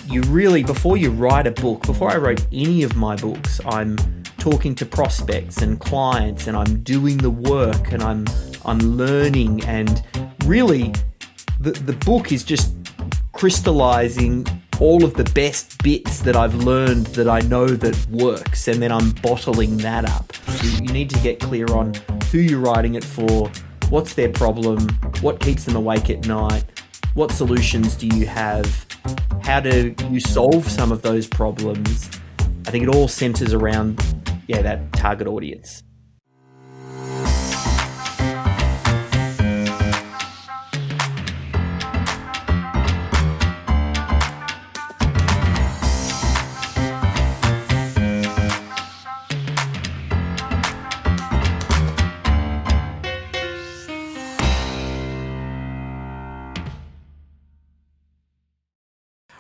you really, before you write a book, before I wrote any of my books, I'm talking to prospects and clients, and I'm doing the work, and I'm learning, and really the book is just crystallizing all of the best bits that I've learned that I know that works, and then I'm bottling that up. You need to get clear on who you're writing it for, what's their problem, what keeps them awake at night, what solutions do you have, how do you solve some of those problems. I think it all centers around, that target audience.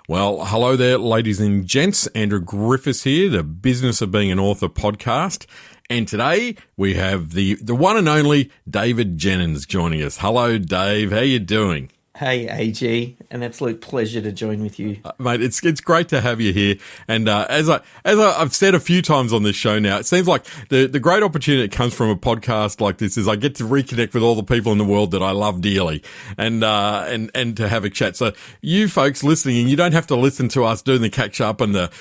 Well, hello there, ladies and gents. Andrew Griffiths here, the Business of Being an Author podcast. And today we have the one and only David Jenyns joining us. Hello, Dave. How you doing? Hey, AG, an absolute pleasure to join with you. Mate, it's great to have you here. And as I've said a few times on this show now, it seems like the great opportunity that comes from a podcast like this is I get to reconnect with all the people in the world that I love dearly, and to have a chat. So you folks listening, and you don't have to listen to us doing the catch up and the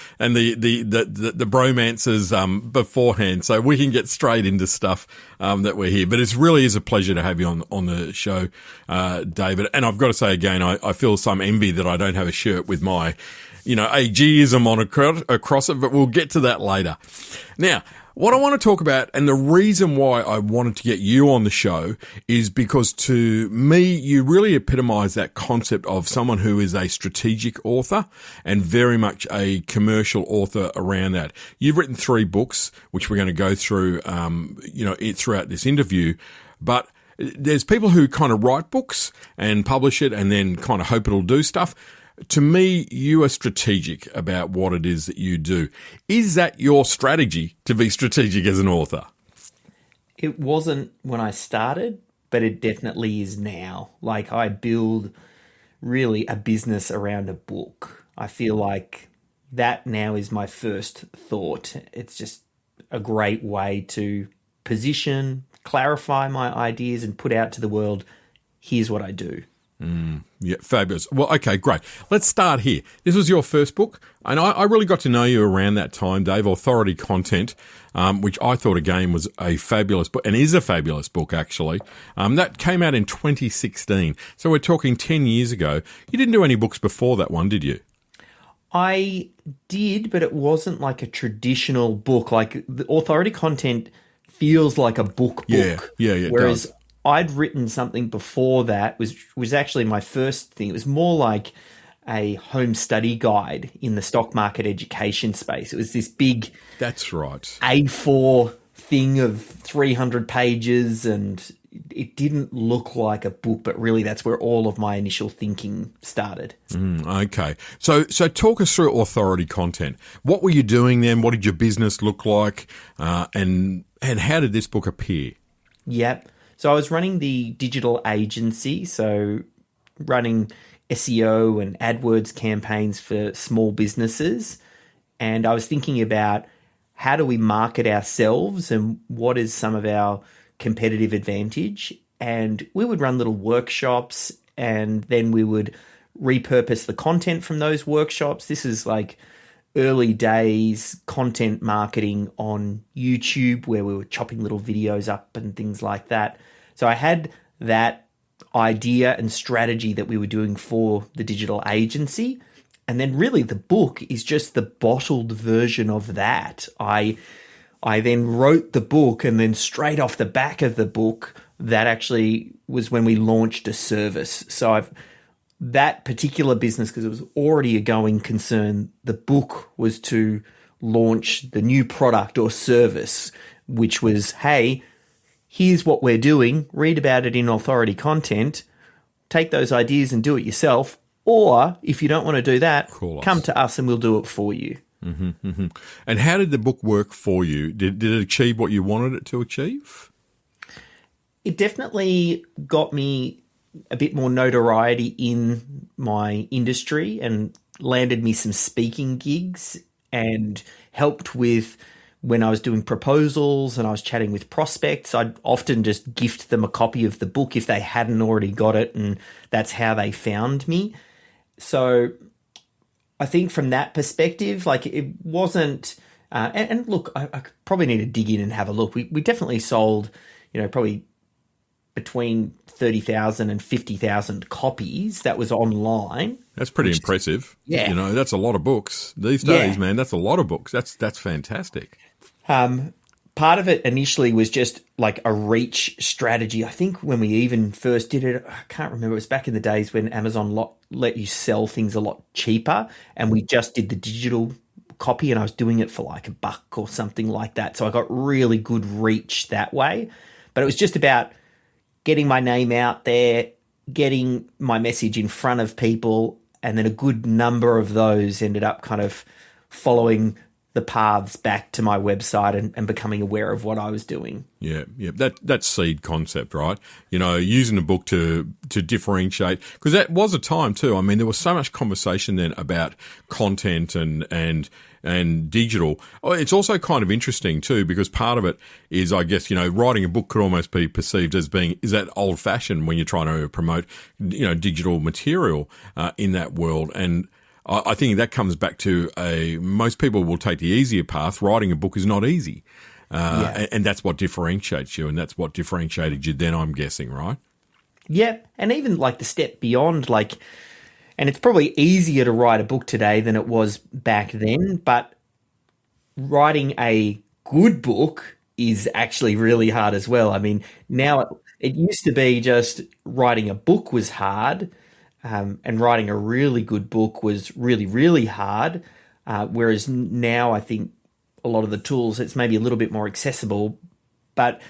bromances beforehand. So we can get straight into stuff that we're here. But it really is a pleasure to have you on the show, David. And I've got to say again, I feel some envy that I don't have a shirt with my, AGism on across it, but we'll get to that later. Now, what I want to talk about, and the reason why I wanted to get you on the show, is because to me, you really epitomize that concept of someone who is a strategic author and very much a commercial author around that. You've written 3 books, which we're going to go through, throughout this interview, but there's people who kind of write books and publish it and then kind of hope it'll do stuff. To me, you are strategic about what it is that you do. Is that your strategy to be strategic as an author? It wasn't when I started, but it definitely is now. Like, I build really a business around a book. I feel like that now is my first thought. It's just a great way to position, clarify my ideas, and put out to the world, here's what I do. Yeah, fabulous. Well, okay, great. Let's start here. This was your first book, and I really got to know you around that time, Dave, Authority Content, which I thought again was a fabulous book, and is a fabulous book, actually. That came out in 2016, so we're talking 10 years ago. You didn't do any books before that one, did you? I did, but it wasn't like a traditional book. Like, the Authority Content feels like a book. Yeah, whereas it does. I'd written something before that was actually my first thing. It was more like a home study guide in the stock market education space. It was this big, that's right, A4 thing of 300 pages, and it didn't look like a book, but really that's where all of my initial thinking started. Okay. So talk us through Authority Content. What were you doing then? What did your business look like? And how did this book appear? Yep. So I was running the digital agency, so running SEO and AdWords campaigns for small businesses. And I was thinking about, how do we market ourselves and what is some of our competitive advantage? And we would run little workshops, and then we would repurpose the content from those workshops. This is like early days content marketing on YouTube, where we were chopping little videos up and things like that. So I had that idea and strategy that we were doing for the digital agency. And then really the book is just the bottled version of that. I then wrote the book, and then straight off the back of the book, that actually was when we launched a service. So that particular business, because it was already a going concern, the book was to launch the new product or service, which was, hey, here's what we're doing, read about it in Authority Content, take those ideas and do it yourself. Or if you don't want to do that, come to us and we'll do it for you. Mm-hmm, mm-hmm. And how did the book work for you? Did it achieve what you wanted it to achieve? It definitely got me a bit more notoriety in my industry, and landed me some speaking gigs and helped with when I was doing proposals and I was chatting with prospects. I'd often just gift them a copy of the book if they hadn't already got it, and that's how they found me. So I think from that perspective, like it wasn't. And look, I probably need to dig in and have a look. We definitely sold, probably between 30,000 and 50,000 copies. That was online. That's pretty impressive. Yeah. That's a lot of books these days, man. That's a lot of books. That's fantastic. Part of it initially was just like a reach strategy. I think when we even first did it, I can't remember. It was back in the days when Amazon let you sell things a lot cheaper, and we just did the digital copy, and I was doing it for like $1 or something like that. So I got really good reach that way. But it was just about getting my name out there, getting my message in front of people, and then a good number of those ended up kind of following the paths back to my website and becoming aware of what I was doing. Yeah. That's seed concept, right? Using a book to differentiate, because that was a time too. I mean, there was so much conversation then about content and digital. It's also kind of interesting too, because part of it is, I guess, writing a book could almost be perceived as being, is that old fashioned when you're trying to promote, digital material in that world. And I think that comes back to most people will take the easier path. Writing a book is not easy. And that's what differentiates you, and that's what differentiated you then, I'm guessing, right? Yeah, and even like the step beyond, and it's probably easier to write a book today than it was back then, but writing a good book is actually really hard as well. I mean, now it used to be just writing a book was hard, and writing a really good book was really, really hard. Whereas now I think a lot of the tools, it's maybe a little bit more accessible, but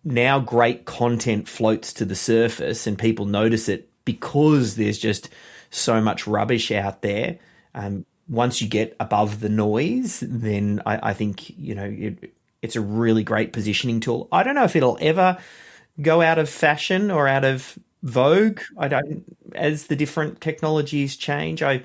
now great content floats to the surface and people notice it because there's just so much rubbish out there. Once you get above the noise, then I think, it's a really great positioning tool. I don't know if it'll ever go out of fashion or out of vogue. I don't, as the different technologies change. I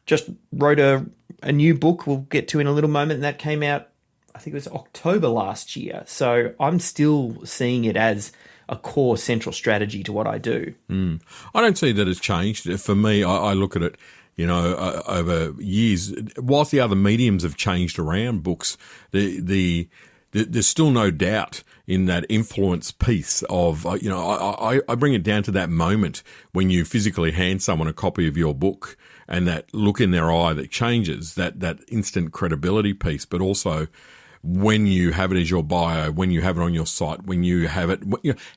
just wrote a new book we'll get to in a little moment, and that came out, I think it was October last year. So I'm still seeing it as a core central strategy to what I do. I don't see that it's changed. For me, I look at it, over years. Whilst the other mediums have changed around books, there's still no doubt in that influence piece of, I bring it down to that moment when you physically hand someone a copy of your book and that look in their eye that changes, that instant credibility piece, but also when you have it as your bio, when you have it on your site, when you have it,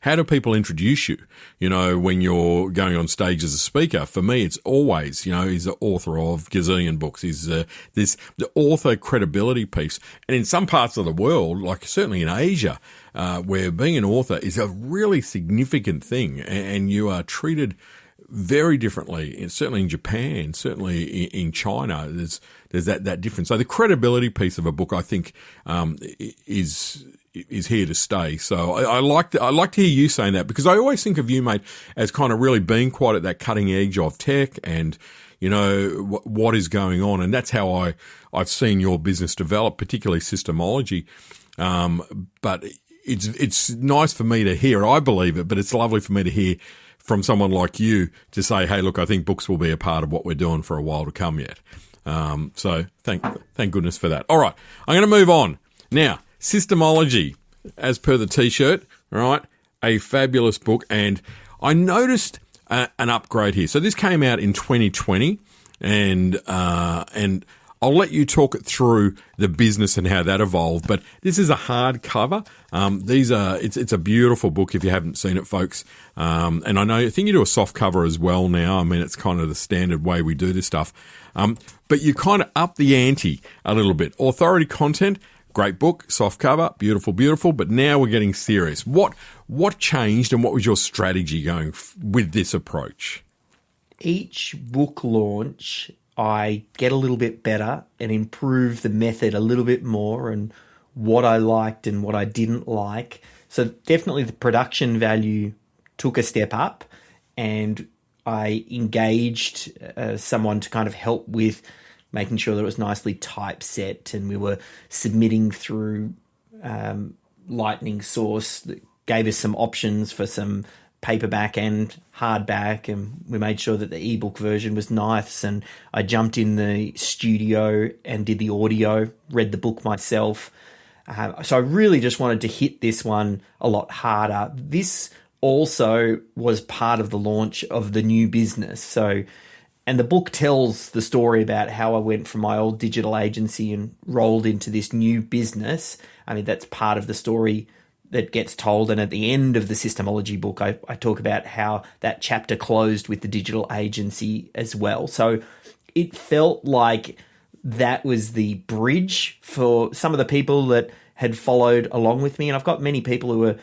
how do people introduce you? When you're going on stage as a speaker, for me, it's always, he's the author of gazillion books. He's the author credibility piece. And in some parts of the world, like certainly in Asia, where being an author is a really significant thing, and you are treated very differently, certainly in Japan, certainly in China. There's that difference. So the credibility piece of a book, I think, is here to stay. So I like to hear you saying that, because I always think of you, mate, as kind of really being quite at that cutting edge of tech and what is going on, and that's how I've seen your business develop, particularly Systemology. But it's nice for me to hear. I believe it, but it's lovely for me to hear from someone like you to say, hey, look, I think books will be a part of what we're doing for a while to come yet. So thank goodness for that. All right, I'm going to move on. Now, Systemology, as per the T-shirt, all right, a fabulous book. And I noticed an upgrade here. So this came out in 2020, and I'll let you talk it through the business and how that evolved. But this is a hardcover. It's a beautiful book if you haven't seen it, folks. And I think you do a soft cover as well now. I mean, it's kind of the standard way we do this stuff. But you kind of up the ante a little bit. Authority content, great book, soft cover, beautiful, beautiful. But now we're getting serious. What changed, and what was your strategy going with this approach? Each book launch, I get a little bit better and improve the method a little bit more, and what I liked and what I didn't like. So definitely the production value took a step up, and I engaged someone to kind of help with making sure that it was nicely typeset, and we were submitting through Lightning Source that gave us some options for some paperback and hardback, and we made sure that the ebook version was nice. And I jumped in the studio and did the audio, read the book myself. So I really just wanted to hit this one a lot harder. This also was part of the launch of the new business. So, and the book tells the story about how I went from my old digital agency and rolled into this new business. I mean, that's part of the story that gets told. And at the end of the Systemology book, I talk about how that chapter closed with the digital agency as well. So it felt like that was the bridge for some of the people that had followed along with me. And I've got many people who were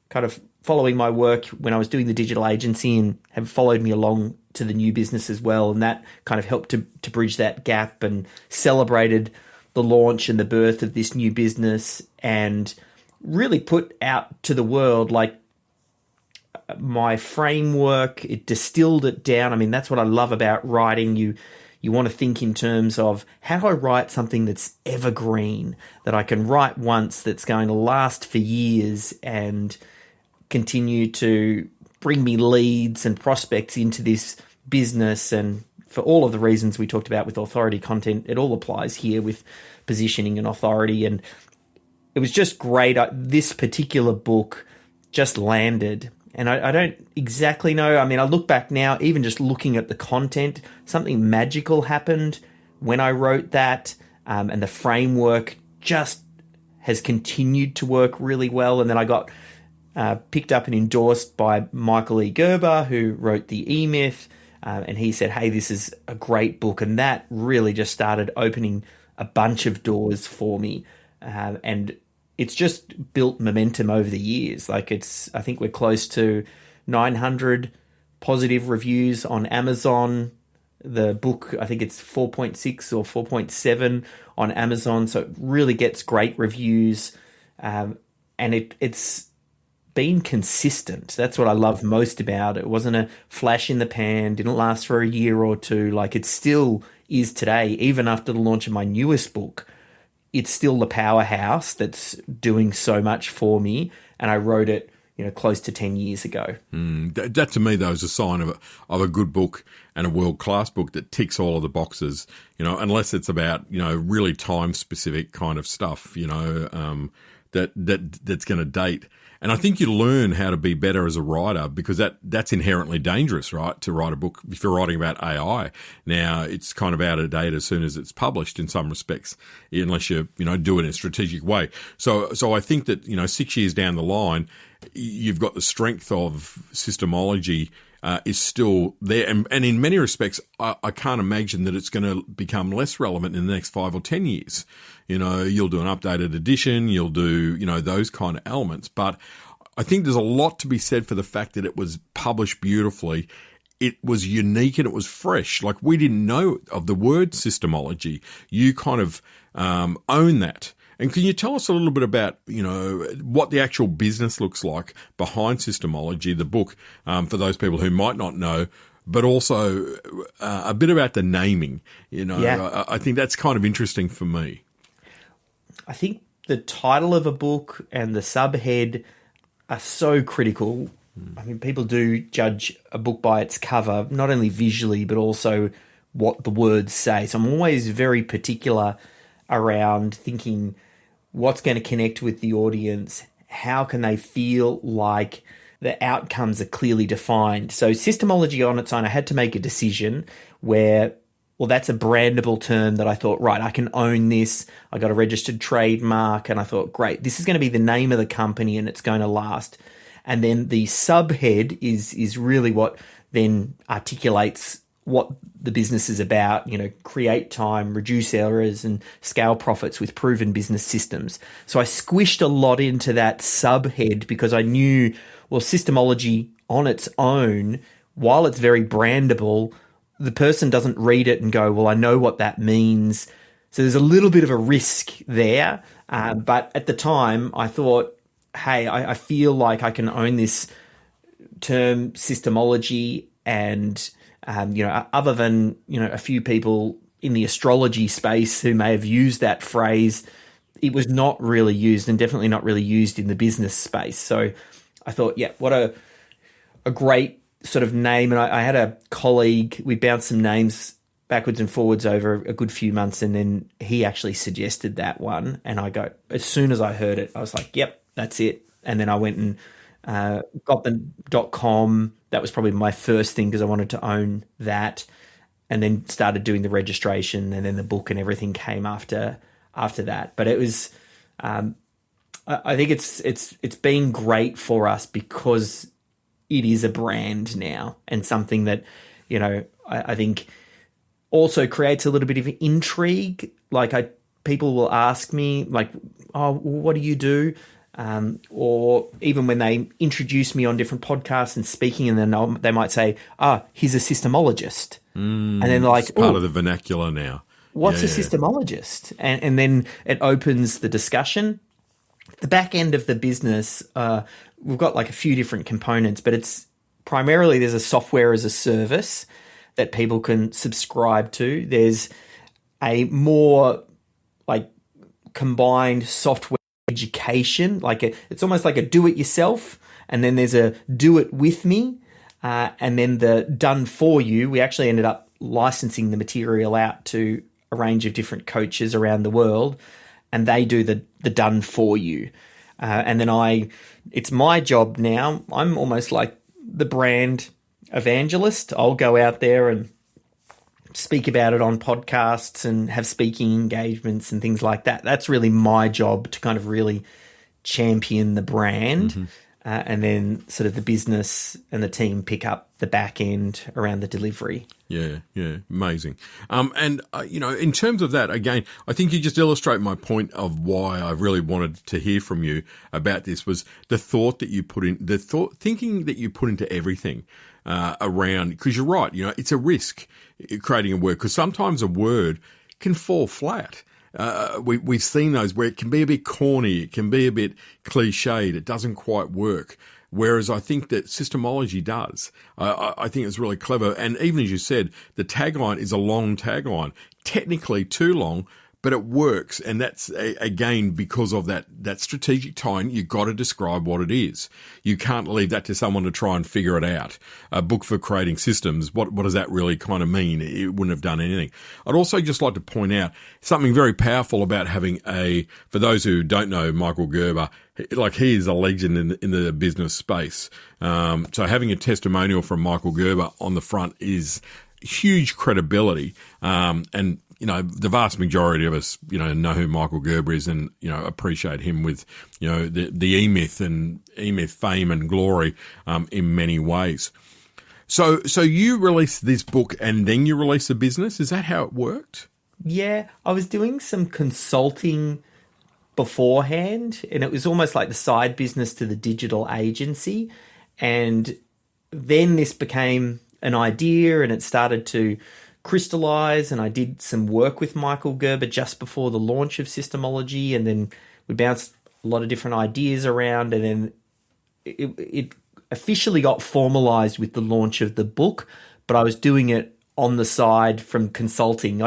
kind of following my work when I was doing the digital agency and have followed me along to the new business as well. And that kind of helped to bridge that gap, and celebrated the launch and the birth of this new business, and really put out to the world like my framework. It distilled it down. I mean, that's what I love about writing. You want to think in terms of, how do I write something that's evergreen, that I can write once, that's going to last for years and continue to bring me leads and prospects into this business. And for all of the reasons we talked about with authority content, it all applies here with positioning and authority. And it was just great. This particular book just landed. And I don't exactly know. I mean, I look back now, even just looking at the content, something magical happened when I wrote that. And the framework just has continued to work really well. And then I got picked up and endorsed by Michael E. Gerber, who wrote the E-Myth. And he said, hey, this is a great book. And that really just started opening a bunch of doors for me. And it's just built momentum over the years. Like, I think we're close to 900 positive reviews on Amazon. The book, I think it's 4.6 or 4.7 on Amazon. So it really gets great reviews. And it's been consistent. That's what I love most about it. It wasn't a flash in the pan, didn't last for a year or two. Like, it still is today, even after the launch of my newest book. It's still the powerhouse that's doing so much for me. And I wrote it, close to 10 years ago. That to me, though, is a sign of a good book and a world-class book that ticks all of the boxes, unless it's about, really time-specific kind of stuff, that's going to date. And I think you learn how to be better as a writer, because that's inherently dangerous, right? To write a book, if you're writing about AI. Now, it's kind of out of date as soon as it's published in some respects, unless you do it in a strategic way. So I think that, 6 years down the line, you've got the strength of Systemology is still there. And in many respects, I can't imagine that it's going to become less relevant in the next 5 or 10 years. You'll do an updated edition, you'll do, those kind of elements. But I think there's a lot to be said for the fact that it was published beautifully. It was unique and it was fresh. Like, we didn't know of the word Systemology. You kind of own that. And can you tell us a little bit about, what the actual business looks like behind Systemology, the book, for those people who might not know, but also a bit about the naming? Yeah. I think that's kind of interesting for me. I think the title of a book and the subhead are so critical. I mean, people do judge a book by its cover, not only visually, but also what the words say. So I'm always very particular around thinking, what's going to connect with the audience? How can they feel like the outcomes are clearly defined? So Systemology on its own, I had to make a decision where, well, that's a brandable term that I thought, right, I can own this. I got a registered trademark, and I thought, great, this is going to be the name of the company and it's going to last. And then the subhead is really what then articulates what the business is about, create time, reduce errors, and scale profits with proven business systems. So I squished a lot into that subhead because I knew, well, Systemology on its own, while it's very brandable, the person doesn't read it and go, well, I know what that means. So there's a little bit of a risk there. But at the time, I thought, hey, I feel like I can own this term Systemology, And, other than, a few people in the astrology space who may have used that phrase, it was not really used, and definitely not really used in the business space. So I thought, yeah, what a great sort of name. And I had a colleague, we bounced some names backwards and forwards over a good few months, and then he actually suggested that one. And as soon as I heard it, I was like, yep, that's it. And then I went and got the .com. That was probably my first thing because I wanted to own that, and then started doing the registration, and then the book and everything came after that. But it was, I think it's been great for us because it is a brand now, and something that, I think also creates a little bit of intrigue. Like people will ask me like, oh, what do you do? Or even when they introduce me on different podcasts and speaking, and then they might say, he's a systemologist. And then like, it's part of the vernacular now. What's a systemologist? And then it opens the discussion. The back end of the business, we've got like a few different components, but it's primarily there's a software as a service that people can subscribe to. There's a more like combined software education, it's almost like a do-it-yourself, and then there's a do-it-with-me, and then the done-for-you. We actually ended up licensing the material out to a range of different coaches around the world, and they do the done-for-you. And then it's my job now. I'm almost like the brand evangelist. I'll go out there and speak about it on podcasts and have speaking engagements and things like that. That's really my job, to kind of really champion the brand, and then sort of the business and the team pick up the back end around the delivery. Yeah, amazing. And in terms of that, again, I think you just illustrate my point of why I really wanted to hear from you about this, was the thought that you put in, thinking that you put into everything around, because you're right, it's a risk creating a word, because sometimes a word can fall flat. We've seen those where it can be a bit corny, it can be a bit cliched, it doesn't quite work. Whereas I think that Systemology does. I think it's really clever. And even as you said, the tagline is a long tagline, technically too long, but it works. And that's, again, because of that strategic time, you've got to describe what it is. You can't leave that to someone to try and figure it out. A book for creating systems, what does that really kind of mean? It wouldn't have done anything. I'd also just like to point out something very powerful about having for those who don't know Michael Gerber, like he is a legend in the business space. So having a testimonial from Michael Gerber on the front is huge credibility. And the vast majority of us, know who Michael Gerber is and, appreciate him with, the E-Myth and E-Myth fame and glory, in many ways. So you released this book and then you released the business. Is that how it worked? Yeah, I was doing some consulting beforehand, and it was almost like the side business to the digital agency. And then this became an idea, and it started to crystallize, and I did some work with Michael Gerber just before the launch of Systemology, and then we bounced a lot of different ideas around, and then it officially got formalized with the launch of the book, but I was doing it on the side from consulting.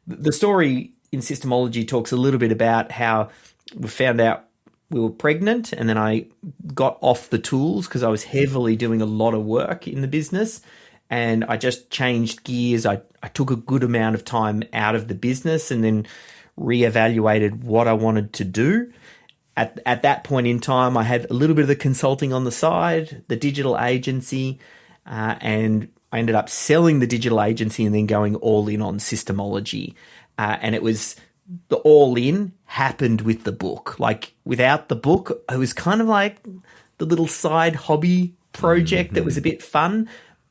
The story in Systemology talks a little bit about how we found out we were pregnant, and then I got off the tools because I was heavily doing a lot of work in the business, and I just changed gears. I took a good amount of time out of the business and then reevaluated what I wanted to do. At that point in time, I had a little bit of the consulting on the side, the digital agency, and I ended up selling the digital agency and then going all in on Systemology. And it was the all in happened with the book. Like without the book, it was kind of like the little side hobby project that was a bit fun.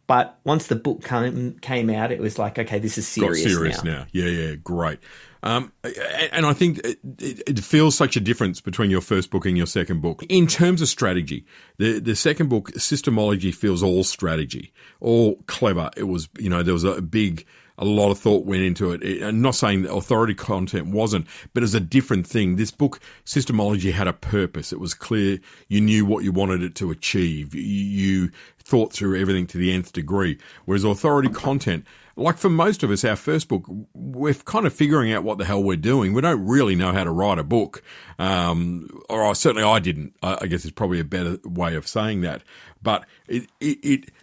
But once the book came out, it was like, okay, this is serious now. Yeah, great. And I think it feels such a difference between your first book and your second book. In terms of strategy, the second book, Systemology, feels all strategy, all clever. It was, there was a lot of thought went into it. I'm not saying that authority content wasn't, but it's a different thing. This book, Systemology, had a purpose. It was clear. You knew what you wanted it to achieve. You thought through everything to the nth degree. Whereas authority content, like for most of us, our first book, we're kind of figuring out what the hell we're doing. We don't really know how to write a book. Certainly I didn't. I guess it's probably a better way of saying that. But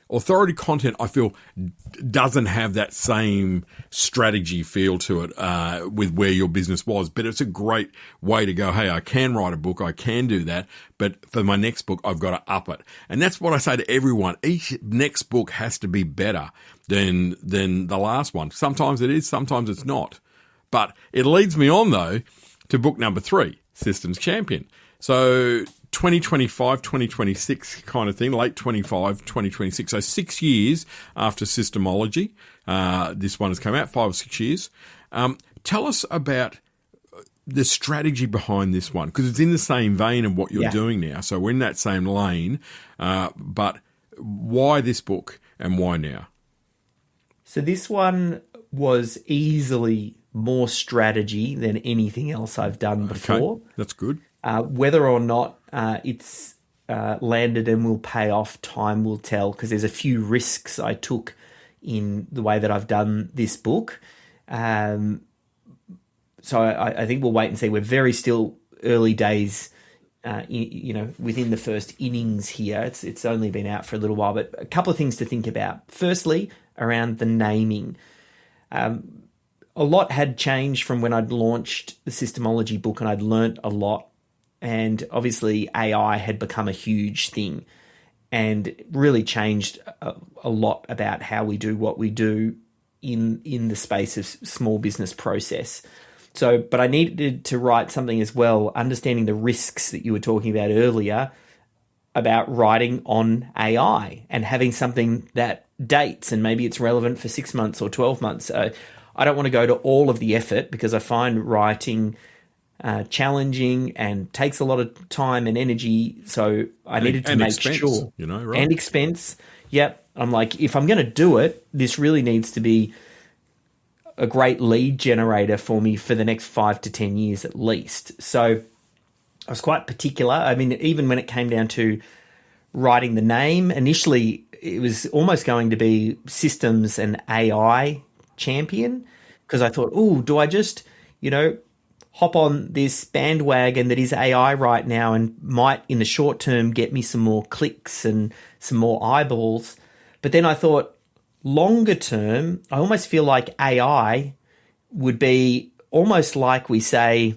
authority content, I feel, doesn't have that same strategy feel to it with where your business was. But it's a great way to go, hey, I can write a book, I can do that, but for my next book, I've got to up it. And that's what I say to everyone. Each next book has to be better than the last one. Sometimes it is, sometimes it's not. But it leads me on, though, to book number 3, Systems Champion. So 2025, 2026 kind of thing, late 25, 2026. So 6 years after Systemology, this one has come out, 5 or 6 years. Tell us about the strategy behind this one, because it's in the same vein of what you're doing now. So we're in that same lane, but why this book and why now? So this one was easily more strategy than anything else I've done before. Okay, that's good. Whether or not it's landed and will pay off, time will tell, because there's a few risks I took in the way that I've done this book. So I think we'll wait and see. We're very still early days, within the first innings here. It's only been out for a little while, but a couple of things to think about. Firstly, around the naming. A lot had changed from when I'd launched the Systemology book, and I'd learnt a lot. And obviously AI had become a huge thing and really changed a lot about how we do what we do in the space of small business process. So, but I needed to write something as well, understanding the risks that you were talking about earlier about writing on AI and having something that dates, and maybe it's relevant for 6 months or 12 months. So I don't want to go to all of the effort, because I find writing challenging and takes a lot of time and energy. So I needed to make sure, right? And expense. Yep. I'm like, if I'm going to do it, this really needs to be a great lead generator for me for the next 5 to 10 years at least. So I was quite particular. I mean, even when it came down to writing the name, initially it was almost going to be Systems and AI Champion, because I thought, oh, do I just, hop on this bandwagon that is AI right now and might in the short term get me some more clicks and some more eyeballs. But then I thought, longer term, I almost feel like AI would be almost like we say,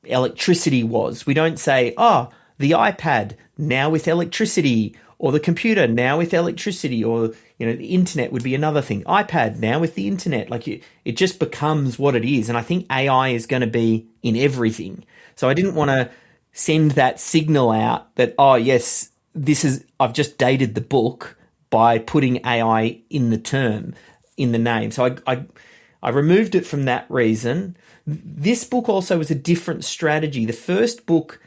electricity was. We don't say, the iPad now with electricity, or the computer now with electricity, or the internet would be another thing. iPad now with the internet. Like it just becomes what it is. And I think AI is going to be in everything. So I didn't want to send that signal out that, yes, I've just dated the book by putting AI in the name. So I removed it from that reason. This book also was a different strategy. The first book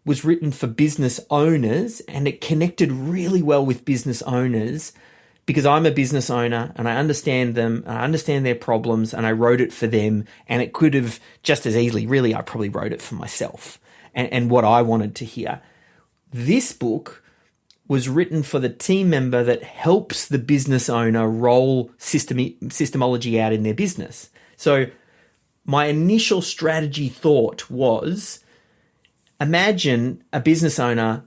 was written for business owners, and it connected really well with business owners because I'm a business owner and I understand them, and I understand their problems, and I wrote it for them. And it could have just as easily, really, I probably wrote it for myself and what I wanted to hear. This book was written for the team member that helps the business owner roll Systemology out in their business. So my initial strategy thought was, imagine a business owner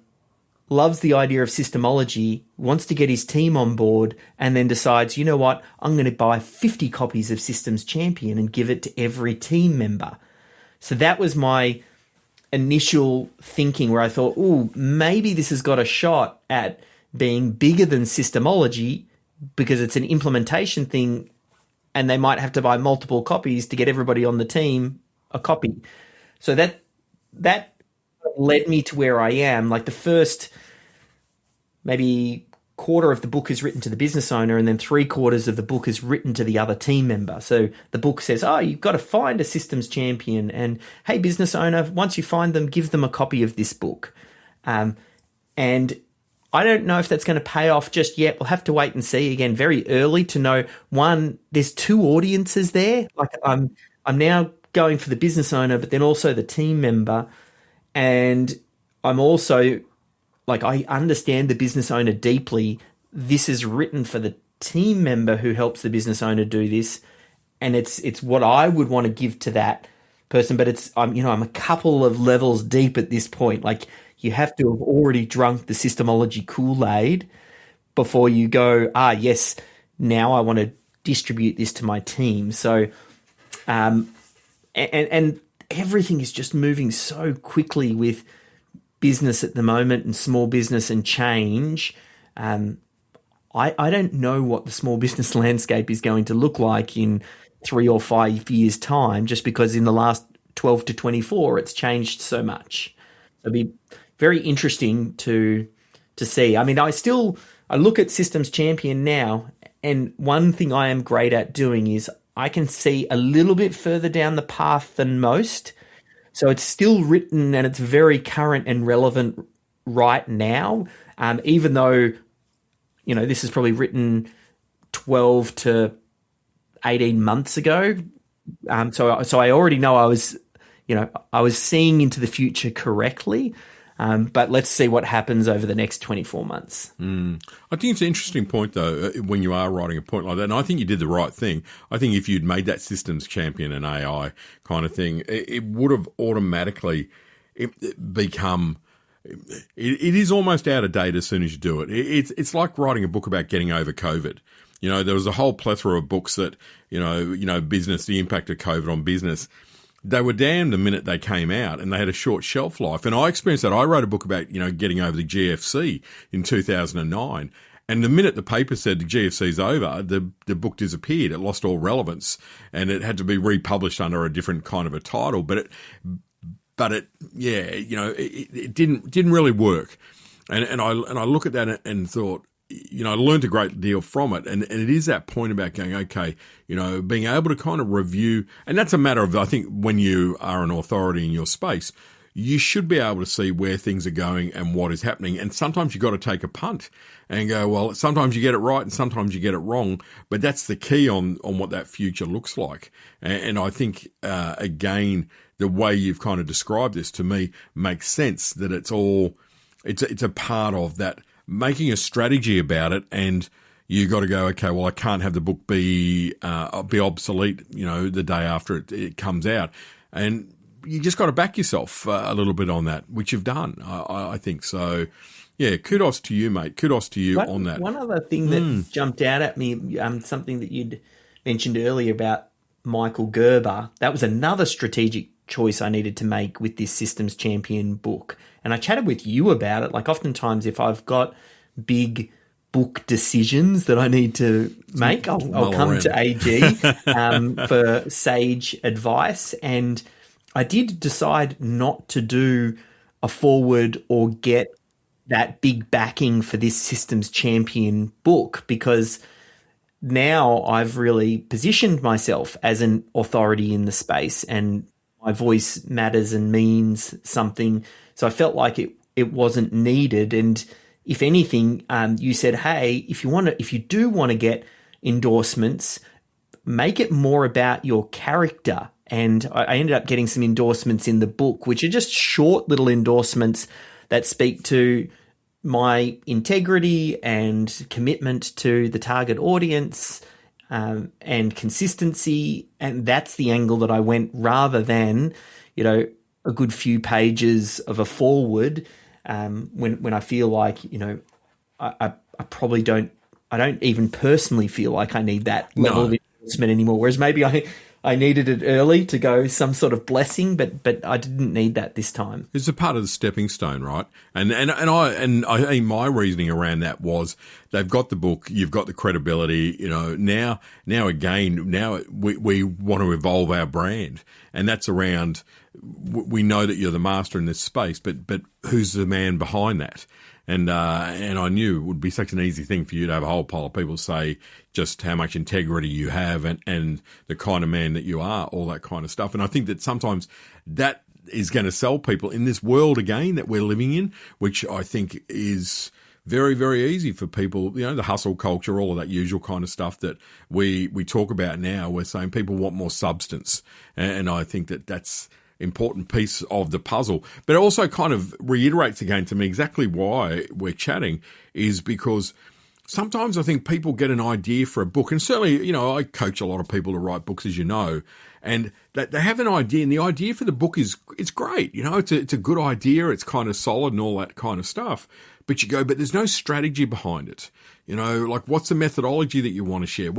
loves the idea of Systemology, wants to get his team on board, and then decides, you know what, I'm going to buy 50 copies of Systems Champion and give it to every team member. So that was my initial thinking, where I thought, maybe this has got a shot at being bigger than Systemology because it's an implementation thing, and they might have to buy multiple copies to get everybody on the team a copy. So that led me to where I am. Like the first maybe quarter of the book is written to the business owner, and then 3/4 of the book is written to the other team member. So the book says, you've got to find a Systems Champion, and hey, business owner, once you find them, give them a copy of this book. And I don't know if that's going to pay off just yet. We'll have to wait and see. Again, very early to know. One, there's 2 audiences there. Like I'm now going for the business owner, but then also the team member. And I'm also like I understand the business owner deeply. This is written for the team member who helps the business owner do this, and it's what I would want to give to that person. But I'm a couple of levels deep at this point. Like you have to have already drunk the Systemology Kool-Aid before you go, yes, now I want to distribute this to my team. So, and everything is just moving so quickly with business at the moment and small business and change. I don't know what the small business landscape is going to look like in 3 or 5 years' time, just because in the last 12 to 24, it's changed so much. It'll be very interesting to see. I mean, I look at Systems Champion now, and one thing I am great at doing is I can see a little bit further down the path than most. So it's still written and it's very current and relevant right now, even though, this is probably written 12 to 18 months ago. So I already know I was seeing into the future correctly. But let's see what happens over the next 24 months. I think it's an interesting point, though, when you are writing a point like that. And I think you did the right thing. I think if you'd made that Systems Champion an AI kind of thing, it would have automatically become... It is almost out of date as soon as you do it. It's like writing a book about getting over COVID. There was a whole plethora of books that, business, the impact of COVID on business. They were damned the minute they came out, and they had a short shelf life. And I experienced that. I wrote a book about, getting over the GFC in 2009. And the minute the paper said the GFC's over, the book disappeared. It lost all relevance, and it had to be republished under a different kind of a title. But it didn't really work. And I look at that and thought, I learned a great deal from it. And it is that point about going, okay, being able to kind of review. And that's a matter of, I think, when you are an authority in your space, you should be able to see where things are going and what is happening. And sometimes you've got to take a punt and go, well, sometimes you get it right and sometimes you get it wrong. But that's the key on what that future looks like. And I think, again, the way you've kind of described this to me makes sense, that it's a part of that, making a strategy about it. And you got to go, okay, well, I can't have the book be obsolete, the day after it comes out. And you just got to back yourself a little bit on that, which you've done, I think. So, yeah, kudos to you, mate. Kudos to you on that. One other thing that jumped out at me, something that you'd mentioned earlier about Michael Gerber, that was another strategic choice I needed to make with this Systems Champion book. And I chatted with you about it. Like oftentimes if I've got big book decisions that I need to make, I'll come to AG for sage advice. And I did decide not to do a forward or get that big backing for this Systems Champion book, because now I've really positioned myself as an authority in the space and my voice matters and means something. So I felt like it wasn't needed. And if anything, you said, hey, if you do want to get endorsements, make it more about your character. And I ended up getting some endorsements in the book, which are just short little endorsements that speak to my integrity and commitment to the target audience, and consistency. And that's the angle that I went, rather than, a good few pages of a forward, when I feel like, I probably don't even personally feel like I need that level of endorsement anymore. Whereas maybe I needed it early to go some sort of blessing, but I didn't need that this time. It's a part of the stepping stone, right? And I think my reasoning around that was, they've got the book, you've got the credibility, now we want to evolve our brand, and that's around, we know that you're the master in this space, but who's the man behind that? And I knew it would be such an easy thing for you to have a whole pile of people say just how much integrity you have and the kind of man that you are, all that kind of stuff. And I think that sometimes that is going to sell people in this world again that we're living in, which I think is very, very easy for people, the hustle culture, all of that usual kind of stuff that we talk about now. We're saying people want more substance. And I think that's important piece of the puzzle. But it also kind of reiterates again to me exactly why we're chatting, is because sometimes I think people get an idea for a book, and certainly, I coach a lot of people to write books, as you know, and they have an idea, and the idea for the book it's great. It's a good idea. It's kind of solid and all that kind of stuff. But you go, but there's no strategy behind it. Like what's the methodology that you want to share?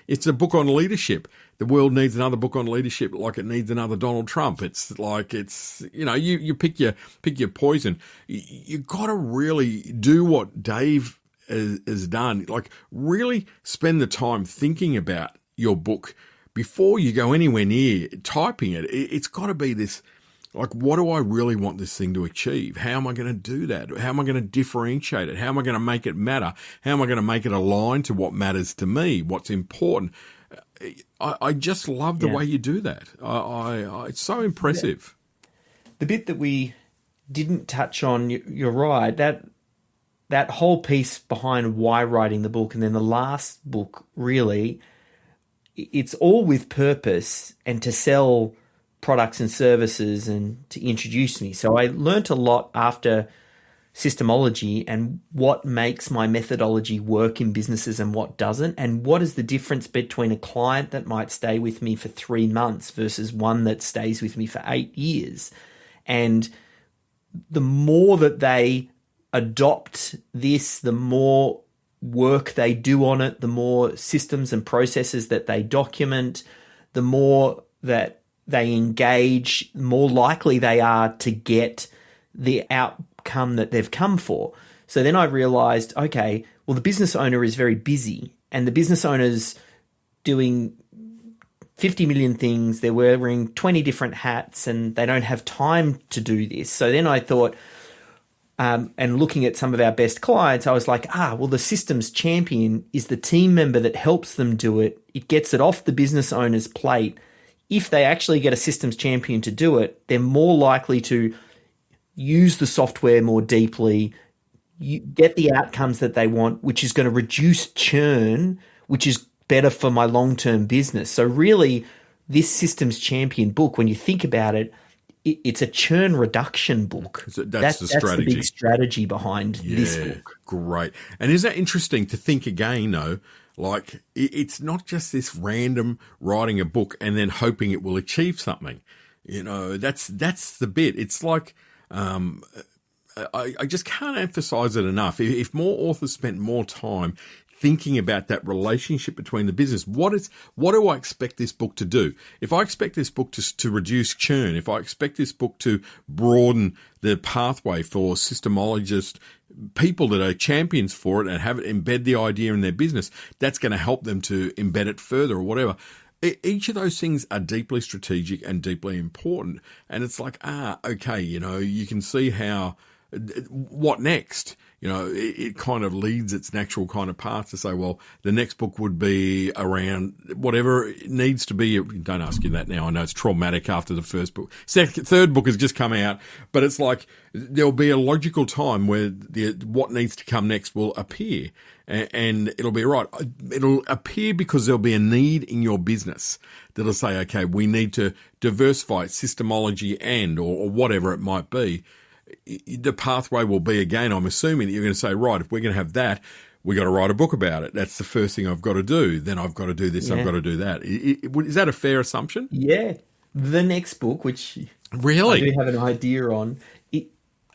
It's a book on leadership. The world needs another book on leadership like it needs another Donald Trump. It's like, you pick your poison. You got to really do what Dave has done. Like really spend the time thinking about your book before you go anywhere near typing it. It's got to be this, like, what do I really want this thing to achieve? How am I going to do that? How am I going to differentiate it? How am I going to make it matter? How am I going to make it align to what matters to me? What's important? I just love the way you do that. It's so impressive. The bit that we didn't touch on, you're right, that whole piece behind why writing the book, and then the last book, really, it's all with purpose and to sell products and services and to introduce me. So I learnt a lot after Systemology and what makes my methodology work in businesses and what doesn't, and what is the difference between a client that might stay with me for 3 months versus one that stays with me for 8 years. And the more that they adopt this, the more work they do on it, the more systems and processes that they document, the more that they engage, the more likely they are to get the outcome that they've come for. So then I realized, okay, well, the business owner is very busy, and the business owner's doing 50 million things. They're wearing 20 different hats, and they don't have time to do this. So then I thought, and looking at some of our best clients, I was like, well, the systems champion is the team member that helps them do it. It gets it off the business owner's plate. If they actually get a systems champion to do it, they're more likely to use the software more deeply, get the outcomes that they want, which is going to reduce churn, which is better for my long-term business. So really, this systems champion book, when you think about it, it's a churn reduction book. That's the strategy. That's the big strategy behind this book. Great. And is that interesting to think again, though? Like, it's not just this random writing a book and then hoping it will achieve something. That's the bit. It's like, I just can't emphasize it enough. If more authors spent more time thinking about that relationship between the business, what do I expect this book to do? If I expect this book to reduce churn, if I expect this book to broaden the pathway for systemologists, people that are champions for it and have it embed the idea in their business, that's going to help them to embed it further or whatever. Each of those things are deeply strategic and deeply important. And it's like, okay, you can see how, what next? It kind of leads its natural kind of path to say, well, the next book would be around whatever it needs to be. Don't ask you that now. I know it's traumatic after the first book. Third book has just come out, but it's like there'll be a logical time where what needs to come next will appear. And it'll be right. It'll appear because there'll be a need in your business that'll say, okay, we need to diversify systemology or whatever it might be. The pathway will be, again, I'm assuming that you're going to say, right, if we're going to have that, we got to write a book about it. That's the first thing I've got to do. Then I've got to do this. I've got to do that. Is that a fair assumption? Yeah. The next book, which really I do have an idea on,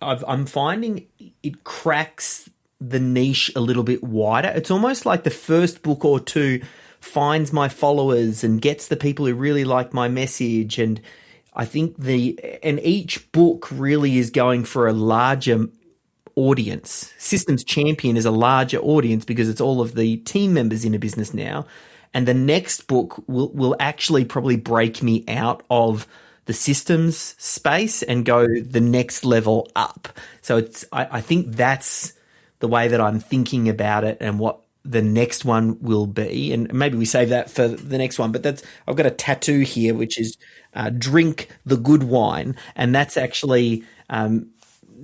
I'm finding it cracks the niche a little bit wider. It's almost like the first book or two finds my followers and gets the people who really like my message. And I think each book really is going for a larger audience. Systems Champion is a larger audience because it's all of the team members in a business now. And the next book will actually probably break me out of the systems space and go the next level up. So I think that's the way that I'm thinking about it and what the next one will be. And maybe we save that for the next one. But I've got a tattoo here, which is drink the good wine. And that's actually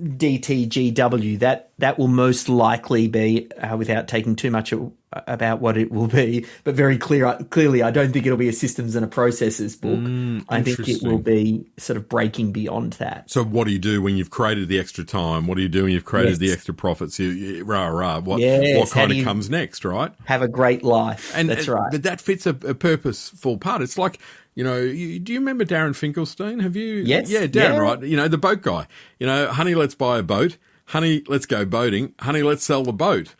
DTGW. That will most likely be, without taking too much about what it will be, but very clearly, I don't think it'll be a systems and a processes book. I think it will be sort of breaking beyond that. So what do you do when you've created the extra time? What do you do when you've created the extra profits? What kind of comes next, right? Have a great life. That's right. But that fits a purposeful part. It's like, do you remember Darren Finkelstein? Have you? Yes. Yeah, Darren, right? The boat guy. Honey, let's buy a boat. Honey, let's go boating. Honey, let's sell the boat.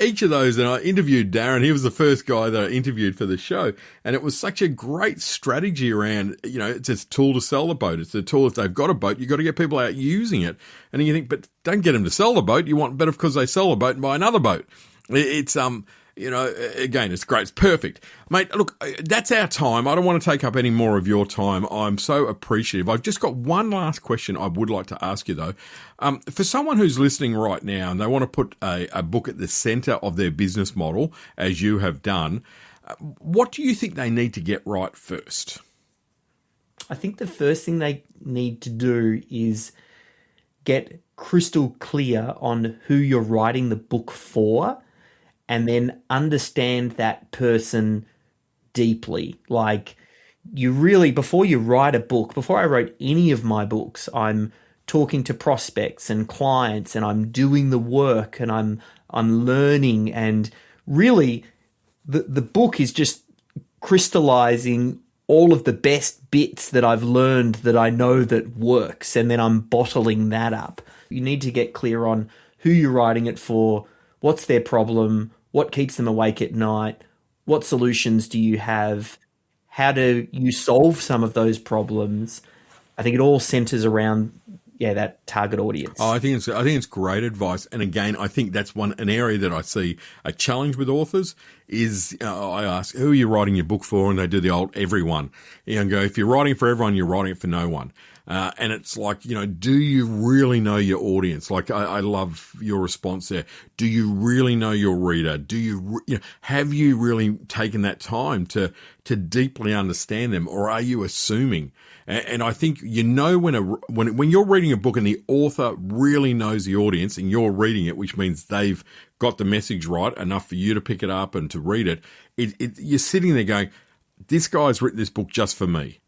Each of those, and I interviewed Darren. He was the first guy that I interviewed for the show. And it was such a great strategy around, it's a tool to sell the boat. It's a tool if they've got a boat, you've got to get people out using it. And then you think, but don't get them to sell the boat. You want better because they sell the boat and buy another boat. It's, again, it's great. It's perfect. Mate, look, that's our time. I don't want to take up any more of your time. I'm so appreciative. I've just got one last question I would like to ask you, though. For someone who's listening right now and they want to put a book at the center of their business model, as you have done, what do you think they need to get right first? I think the first thing they need to do is get crystal clear on who you're writing the book for, and then understand that person deeply. Like, you really, before you write a book, before I wrote any of my books, I'm talking to prospects and clients, and I'm doing the work, and I'm learning, and really the book is just crystallizing all of the best bits that I've learned that I know that works, and then I'm bottling that up. You need to get clear on who you're writing it for, what's their problem, what keeps them awake at night, what solutions do you have, how do you solve some of those problems. I think it all centers around that target audience. I think it's great advice. And again, I think that's an area that I see a challenge with authors is I ask, who are you writing your book for? And they do the old everyone. And go, if you're writing for everyone, you're writing it for no one. And it's like, do you really know your audience? Like, I love your response there. Do you really know your reader? Do you have you really taken that time to deeply understand them, or are you assuming? And I think when you're reading a book and the author really knows the audience and you're reading it, which means they've got the message right enough for you to pick it up and to read it, you're sitting there going, this guy's written this book just for me.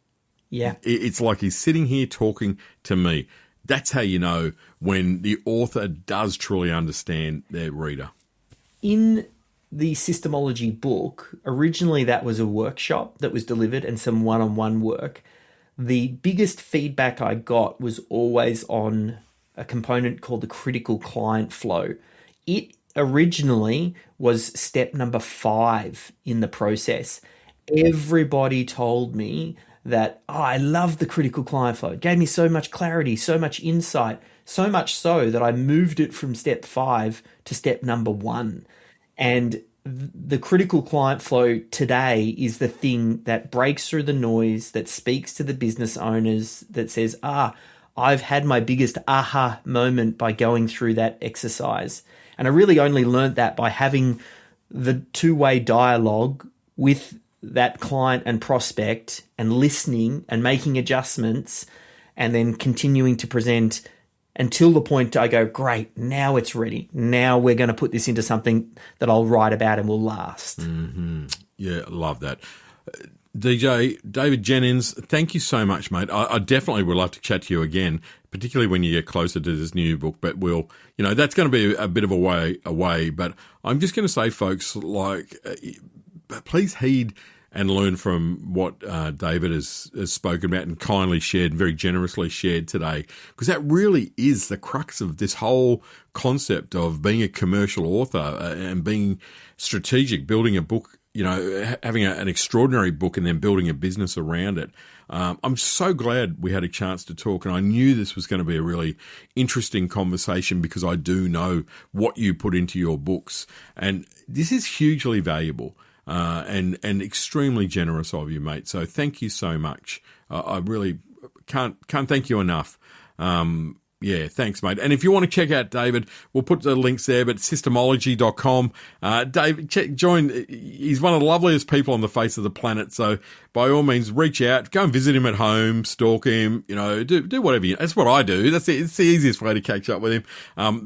Yeah. It's like he's sitting here talking to me. That's how you know when the author does truly understand their reader. In the Systemology book, originally that was a workshop that was delivered and some one-on-one work. The biggest feedback I got was always on a component called the critical client flow. It originally was step number 5 in the process. Everybody told me that, I love the critical client flow. It gave me so much clarity, so much insight, so much so that I moved it from step 5 to step number 1. And the critical client flow today is the thing that breaks through the noise, that speaks to the business owners, that says, I've had my biggest aha moment by going through that exercise. And I really only learned that by having the two-way dialogue with that client and prospect and listening and making adjustments and then continuing to present until the point I go, great, now it's ready. Now we're going to put this into something that I'll write about and will last. Mm-hmm. Yeah, I love that. DJ, David Jenyns, thank you so much, mate. I definitely would love to chat to you again, particularly when you get closer to this new book, but that's going to be a bit of a way away. But I'm just going to say, folks, please heed and learn from what David has spoken about and kindly shared, very generously shared today, because that really is the crux of this whole concept of being a commercial author and being strategic, building a book, having an extraordinary book and then building a business around it. I'm so glad we had a chance to talk, and I knew this was going to be a really interesting conversation because I do know what you put into your books, and this is hugely valuable. And extremely generous of you, mate. So thank you so much. I really can't thank you enough. Yeah, thanks, mate. And if you want to check out David, we'll put the links there, but systemology.com. David, join. He's one of the loveliest people on the face of the planet. So by all means, reach out, go and visit him at home, stalk him, do whatever that's what I do. It's the easiest way to catch up with him.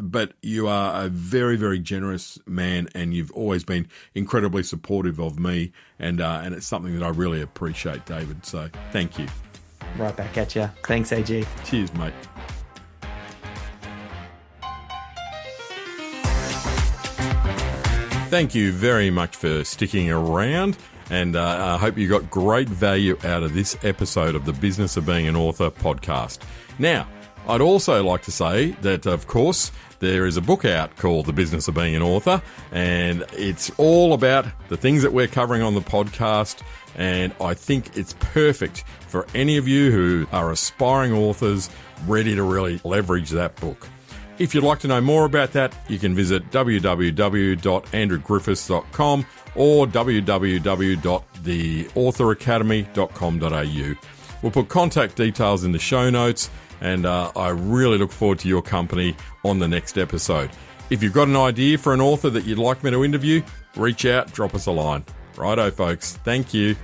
But you are a very, very generous man, and you've always been incredibly supportive of me. And it's something that I really appreciate, David. So thank you. Right back at you. Thanks, AG. Cheers, mate. Thank you very much for sticking around, and I hope you got great value out of this episode of the Business of Being an Author podcast. Now, I'd also like to say that, of course, there is a book out called The Business of Being an Author, and it's all about the things that we're covering on the podcast, and I think it's perfect for any of you who are aspiring authors ready to really leverage that book. If you'd like to know more about that, you can visit www.andrewgriffiths.com or www.theauthoracademy.com.au. We'll put contact details in the show notes, and I really look forward to your company on the next episode. If you've got an idea for an author that you'd like me to interview, reach out, drop us a line. Righto, folks. Thank you.